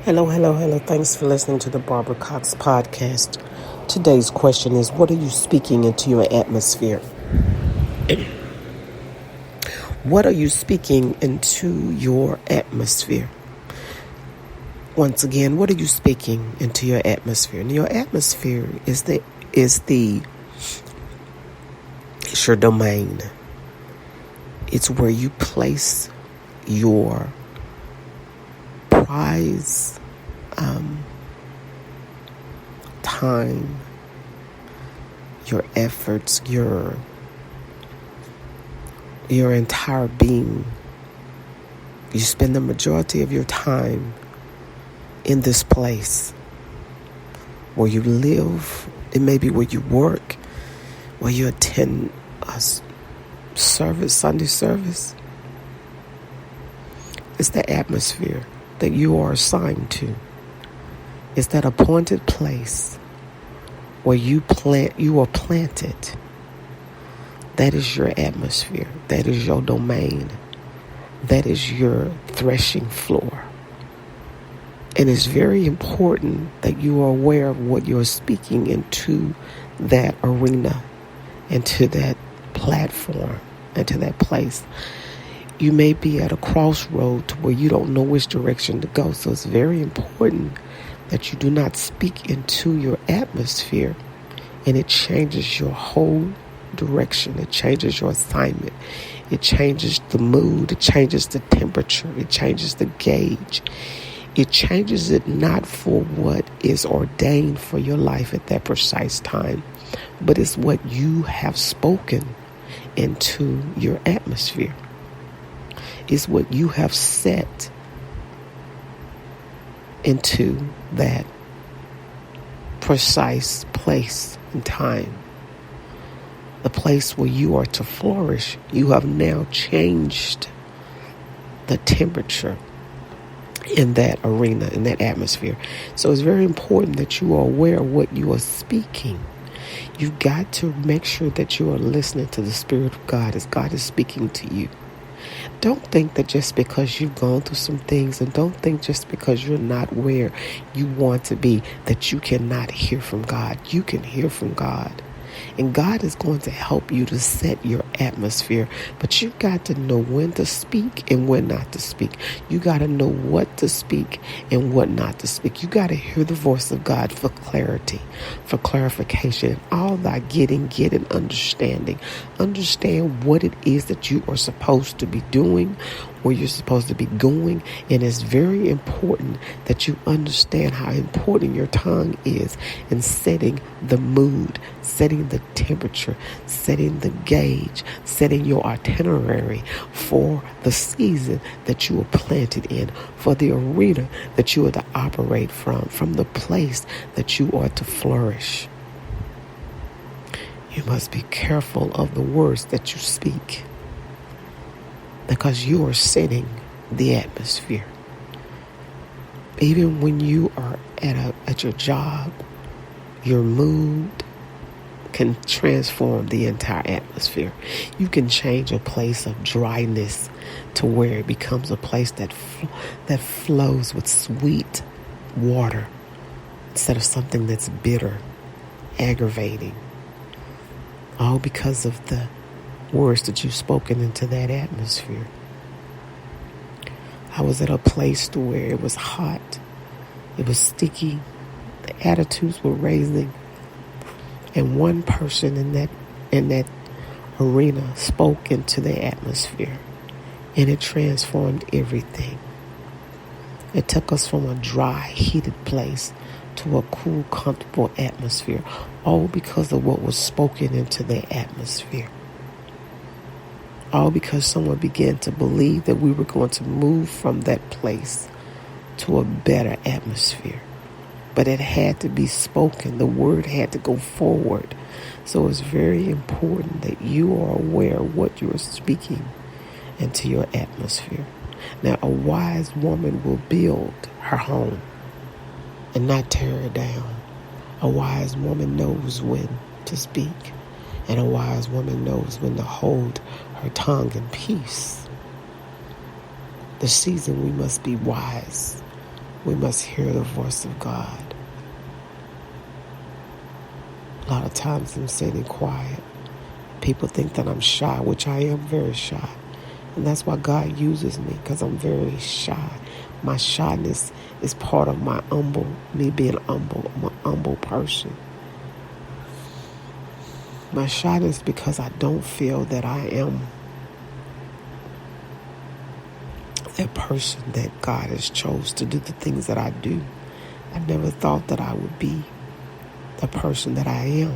Hello, hello, hello. Thanks for listening to the Barbara Cox podcast. Today's question is, what are you speaking into your atmosphere? What are you speaking into your atmosphere? Once again, what are you speaking into your atmosphere? And your atmosphere it's your domain. It's where you place your prize, time, your efforts, your entire being. You spend the majority of your time in this place where you live. It may be where you work, where you attend a service, Sunday service. It's the atmosphere that you are assigned to. It's that appointed place where you are planted. That is your atmosphere. That is your domain. That is your threshing floor. And it's very important that you are aware of what you're speaking into that arena, into that platform, into that place. You may be at a crossroad to where you don't know which direction to go. So it's very important that you do not speak into your atmosphere and it changes your whole direction. It changes your assignment. It changes the mood. It changes the temperature. It changes the gauge. It changes it not for what is ordained for your life at that precise time, but it's what you have spoken into your atmosphere. It's what you have set into that precise place and time. The place where you are to flourish. You have now changed the temperature in that arena, in that atmosphere. So it's very important that you are aware of what you are speaking. You've got to make sure that you are listening to the Spirit of God as God is speaking to you. Don't think that just because you've gone through some things, and don't think just because you're not where you want to be that you cannot hear from God. You can hear from God. And God is going to help you to set your atmosphere. But you've got to know when to speak and when not to speak. You got to know what to speak and what not to speak. You got to hear the voice of God for clarity, for clarification. All thy getting, get an understanding. Understand what it is that you are supposed to be doing, where you're supposed to be going. And it's very important that you understand how important your tongue is in setting the mood, setting the temperature, setting the gauge, setting your itinerary for the season that you are planted in, for the arena that you are to operate from the place that you are to flourish. You must be careful of the words that you speak, because you are setting the atmosphere. Even when you are at your job, your mood can transform the entire atmosphere. You can change a place of dryness to where it becomes a place that flows with sweet water instead of something that's bitter, aggravating. All because of the words that you've spoken into that atmosphere. I was at a place to where it was hot, it was sticky, the attitudes were raising, and one person in that arena spoke into the atmosphere, and it transformed everything. It took us from a dry, heated place to a cool, comfortable atmosphere, all because of what was spoken into the atmosphere. All because someone began to believe that we were going to move from that place to a better atmosphere. But it had to be spoken. The word had to go forward. So it's very important that you are aware of what you are speaking into your atmosphere. Now, a wise woman will build her home and not tear it down. A wise woman knows when to speak. And a wise woman knows when to hold her tongue in peace. The season we must be wise. We must hear the voice of God. A lot of times I'm sitting quiet. People think that I'm shy, which I am very shy. And that's why God uses me, because I'm very shy. My shyness is part of me being humble. I'm an humble person. My shyness because I don't feel that I am that person that God has chose to do the things that I do. I never thought that I would be the person that I am.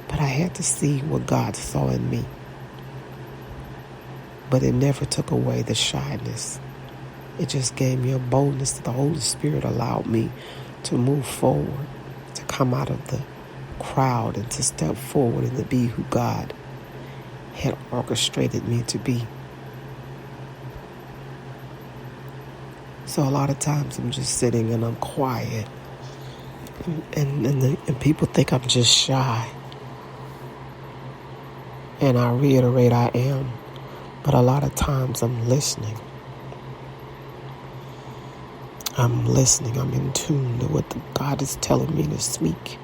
But I had to see what God saw in me. But it never took away the shyness. It just gave me a boldness that the Holy Spirit allowed me to move forward, to come out of the crowd and to step forward and to be who God had orchestrated me to be. So a lot of times I'm just sitting and I'm quiet. And people think I'm just shy. And I reiterate, I am. But a lot of times I'm listening. I'm listening. I'm in tune to what God is telling me to speak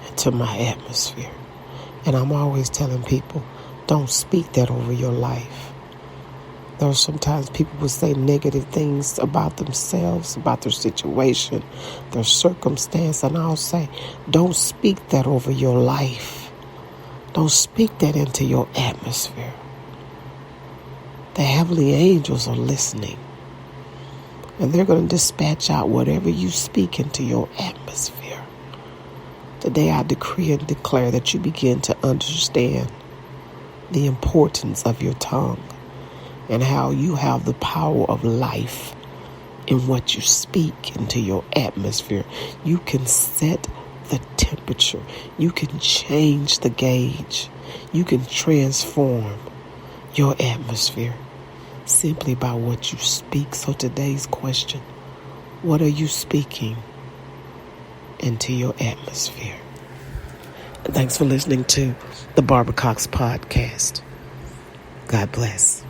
into my atmosphere. And I'm always telling people, don't speak that over your life. There are sometimes people will say negative things about themselves, about their situation, their circumstance. And I'll say, don't speak that over your life. Don't speak that into your atmosphere. The heavenly angels are listening. And they're going to dispatch out whatever you speak into your atmosphere. Today I decree and declare that you begin to understand the importance of your tongue and how you have the power of life in what you speak into your atmosphere. You can set the temperature. You can change the gauge. You can transform your atmosphere simply by what you speak. So today's question, what are you speaking into your atmosphere? And thanks for listening to the Barbara Cox Podcast. God bless.